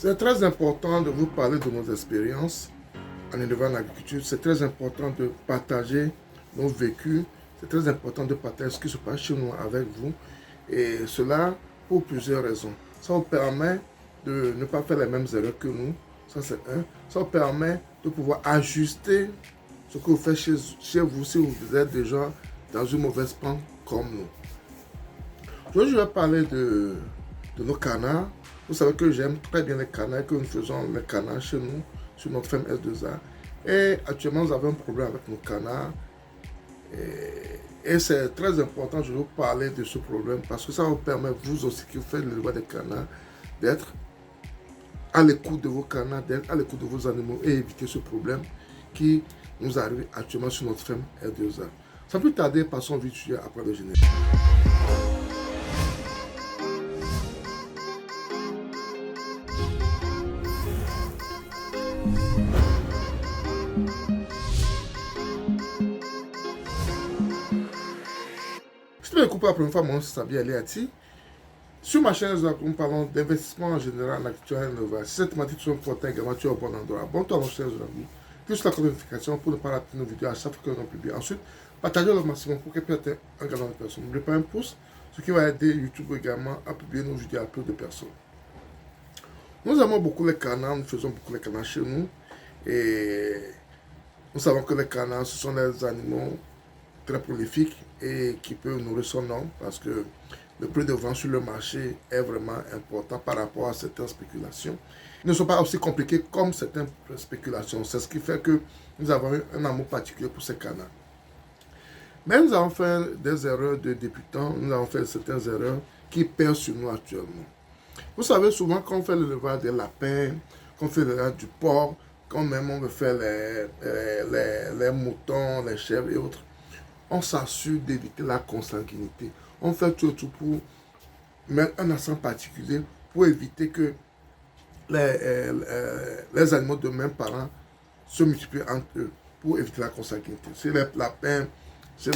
C'est très important de vous parler de nos expériences en élevant l'agriculture. C'est très important de partager nos vécus. C'est très important de partager ce qui se passe chez nous avec vous. Et cela pour plusieurs raisons. Ça vous permet de ne pas faire les mêmes erreurs que nous. Ça, c'est un. Ça vous permet de pouvoir ajuster ce que vous faites chez vous si vous êtes déjà dans une mauvaise pente comme nous. Aujourd'hui, je vais parler de nos canards. Vous savez que j'aime très bien les canards, que nous faisons les canards chez nous, sur notre ferme S2A. Et actuellement, nous avons un problème avec nos canards. Et c'est très important, je vais vous parler de ce problème parce que ça vous permet, vous aussi qui faites l'élevage des canards, d'être à l'écoute de vos canards, d'être à l'écoute de vos animaux et éviter ce problème qui nous arrive actuellement sur notre ferme S2A. Sans plus tarder, passons vite sujet après le générique. Si tu veux découvrir la première fois, moi, c'est Sabi Aliati. Sur ma chaîne, nous parlons d'investissement en général en agriculture et l'élevage. Si cette thématique est importante également, tu es au bon endroit. Abonne-toi à notre chaîne, clique sur la notification pour ne pas rater nos vidéos à chaque fois que nous publions. Ensuite, partagez le maximum pour qu'elle puisse atteindre un grand nombre de personnes. N'oubliez pas un pouce, ce qui va aider YouTube également à publier nos vidéos à plus de personnes. Nous aimons beaucoup les canards, nous faisons beaucoup les canards chez nous. Et nous savons que les canards, ce sont des animaux très prolifiques et qui peuvent nourrir son homme parce que le prix de vente sur le marché est vraiment important par rapport à certaines spéculations. Ils ne sont pas aussi compliqués comme certaines spéculations. C'est ce qui fait que nous avons eu un amour particulier pour ces canards. Mais nous avons fait des erreurs de débutants, nous avons fait certaines erreurs qui pèsent sur nous actuellement. Vous savez, souvent quand on fait l'élevage des lapins, quand on fait l'élevage du porc, quand même on veut faire les moutons, les chèvres et autres, on s'assure d'éviter la consanguinité. On fait tout pour mettre un accent particulier pour éviter que les animaux de même parents se multiplient entre eux, pour éviter la consanguinité. Chez les lapins, chez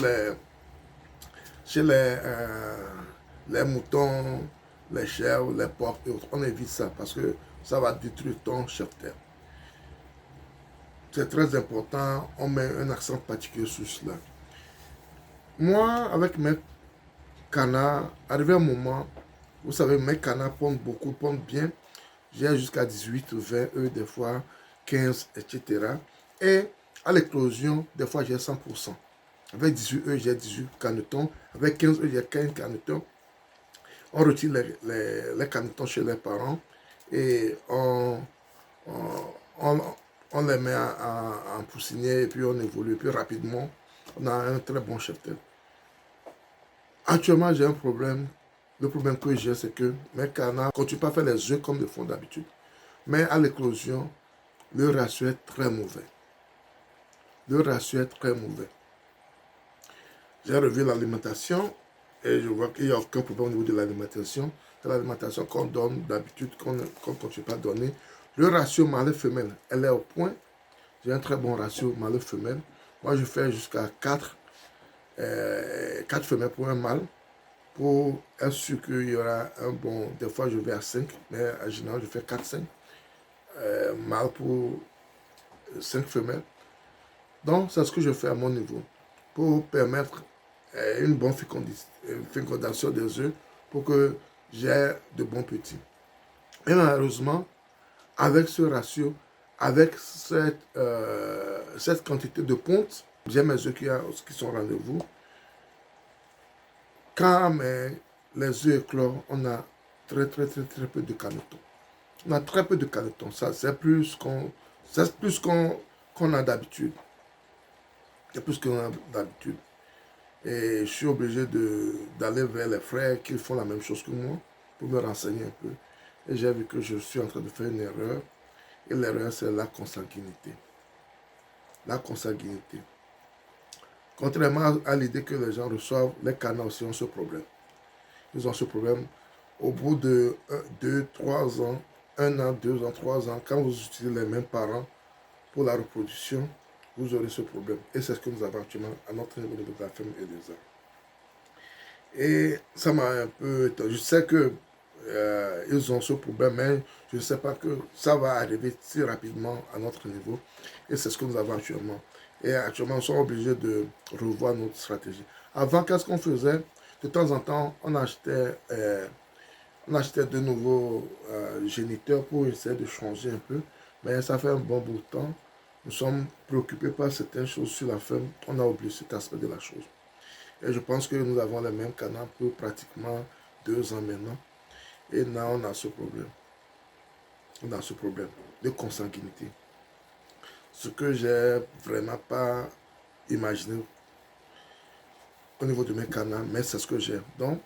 les moutons, les chèvres, les porcs et autres, on évite ça parce que ça va détruire ton cheptel. C'est très important, on met un accent particulier sur cela. Moi, avec mes canards, arrivé un moment, vous savez, mes canards pondent beaucoup, pondent bien. J'ai jusqu'à 18 ou 20 œufs, des fois 15, etc. Et à l'éclosion, des fois j'ai 100%. Avec 18 œufs, j'ai 18 canetons. Avec 15 œufs, j'ai 15 canetons. On retire les canetons chez les parents et on les met en poussinier et puis on évolue. Et puis rapidement, on a un très bon cheptel. Actuellement, j'ai un problème. Le problème que j'ai, c'est que mes canards ne continuent pas à faire les œufs comme ils font d'habitude. Mais à l'éclosion, le ratio est très mauvais. Le ratio est très mauvais. J'ai revu l'alimentation et je vois qu'il n'y a aucun problème au niveau de l'alimentation. C'est l'alimentation qu'on donne d'habitude, qu'on ne continue pas à donner. Le ratio mâle-femelle, elle est au point. J'ai un très bon ratio mâle-femelle. Moi, je fais jusqu'à 4 femelles pour un mâle, pour être sûr qu'il y aura un bon, des fois je vais à 5, mais en général je fais 4-5 mâles pour 5 femelles. Donc c'est ce que je fais à mon niveau, pour permettre une bonne fécondation des œufs, pour que j'ai de bons petits. Et malheureusement, avec ce ratio, avec cette quantité de ponte, j'ai mes œufs qui sont au rendez-vous. Quand les œufs éclorent, on a très peu de canetons. On a très peu de canetons. Ça, c'est plus qu'on a d'habitude. C'est plus qu'on a d'habitude. Et je suis obligé d'aller vers les frères qui font la même chose que moi pour me renseigner un peu. Et j'ai vu que je suis en train de faire une erreur. Et l'erreur, c'est la consanguinité. La consanguinité. Contrairement à l'idée que les gens reçoivent, les canards aussi ont ce problème. Ils ont ce problème au bout de 2, 3 ans, 1 an, 2 ans, 3 ans, quand vous utilisez les mêmes parents pour la reproduction, vous aurez ce problème. Et c'est ce que nous avons actuellement à notre niveau de la ferme et des ans. Et ça m'a un peu étonné. Je sais que ils ont ce problème, mais je ne sais pas que ça va arriver si rapidement à notre niveau. Et c'est ce que nous avons actuellement. Et actuellement, nous sommes obligés de revoir notre stratégie. Avant, qu'est-ce qu'on faisait? De temps en temps, on achetait de nouveaux géniteurs pour essayer de changer un peu. Mais ça fait un bon bout de temps. Nous sommes préoccupés par certaines choses sur la ferme. On a oublié cet aspect de la chose. Et je pense que nous avons les mêmes canards pour pratiquement 2 ans maintenant. Et là, on a ce problème. On a ce problème de consanguinité. Ce que j'ai vraiment pas imaginé au niveau de mes canards, mais c'est ce que j'ai. Donc,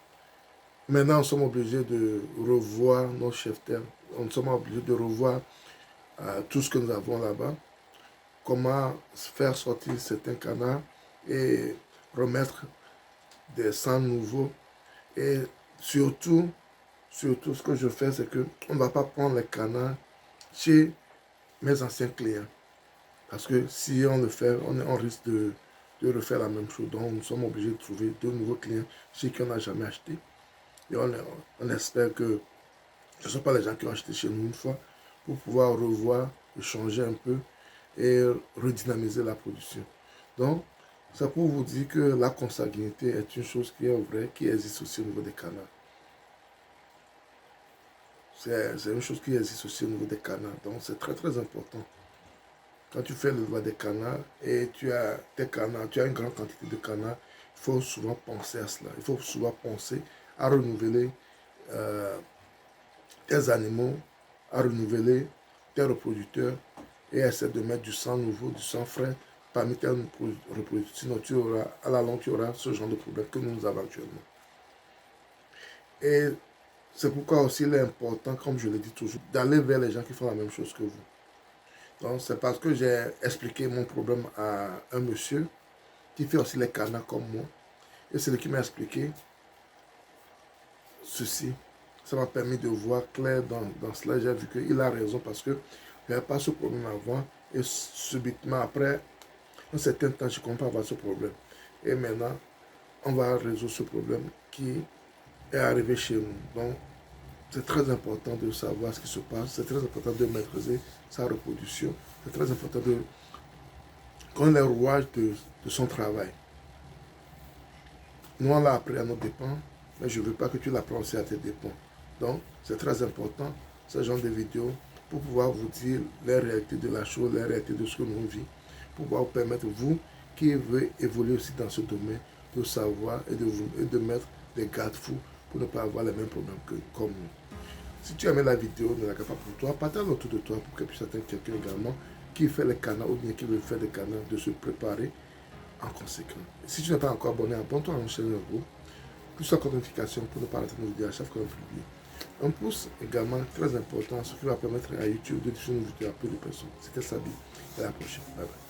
maintenant, nous sommes obligés de revoir nos chefs-terre. Nous sommes obligés de revoir tout ce que nous avons là-bas. Comment faire sortir certains canards et remettre des sangs nouveaux. Et surtout, ce que je fais, c'est qu'on ne va pas prendre les canards chez mes anciens clients. Parce que si on le fait, on risque de refaire la même chose. Donc, nous sommes obligés de trouver de nouveaux clients chez qui on n'a jamais acheté. Et on espère que ce ne sont pas les gens qui ont acheté chez nous une fois pour pouvoir revoir, changer un peu et redynamiser la production. Donc, c'est pour vous dire que la consanguinité est une chose qui est vraie, qui existe aussi au niveau des canards. C'est une chose qui existe aussi au niveau des canards. Donc, c'est très très important. Quand tu fais l'élevage des canards et tu as tes canards, tu as une grande quantité de canards, il faut souvent penser à cela. Il faut souvent penser à renouveler tes animaux, à renouveler tes reproducteurs et essayer de mettre du sang nouveau, du sang frais parmi tes reproducteurs. Sinon, à la longue, tu auras ce genre de problème que nous avons actuellement. Et c'est pourquoi aussi il est important, comme je le dis toujours, d'aller vers les gens qui font la même chose que vous. Donc, c'est parce que j'ai expliqué mon problème à un monsieur qui fait aussi les canards comme moi. Et c'est lui qui m'a expliqué ceci. Ça m'a permis de voir clair dans cela. J'ai vu qu'il a raison parce que je n'avais pas ce problème avant. Et subitement, après un certain temps, je comprends avoir ce problème. Et maintenant, on va résoudre ce problème qui est arrivé chez nous. Donc, c'est très important de savoir ce qui se passe. C'est très important de maîtriser sa reproduction. C'est très important de connaître les rouages de son travail. Nous, on l'a appris à nos dépens, mais je ne veux pas que tu l'apprennes aussi à tes dépens. Donc, c'est très important, ce genre de vidéos, pour pouvoir vous dire les réalités de la chose, les réalités de ce que nous vivons, pour pouvoir vous permettre, vous, qui veut évoluer aussi dans ce domaine, de savoir et de mettre des garde-fous pour ne pas avoir les mêmes problèmes que comme nous. Si tu as aimé la vidéo, ne la garde pas pour toi, partage autour de toi pour qu'elle puisse atteindre quelqu'un également qui fait les canards ou bien qui veut faire des canards, de se préparer en conséquence. Et si tu n'es pas encore abonné, abonne-toi à notre chaîne YouTube, plus la notification pour ne pas rater nos vidéos à chaque fois qu'on publie. Un pouce également très important, ce qui va permettre à YouTube de diffuser nos vidéos à plus de personnes. C'était Sabi, et à la prochaine. Bye bye.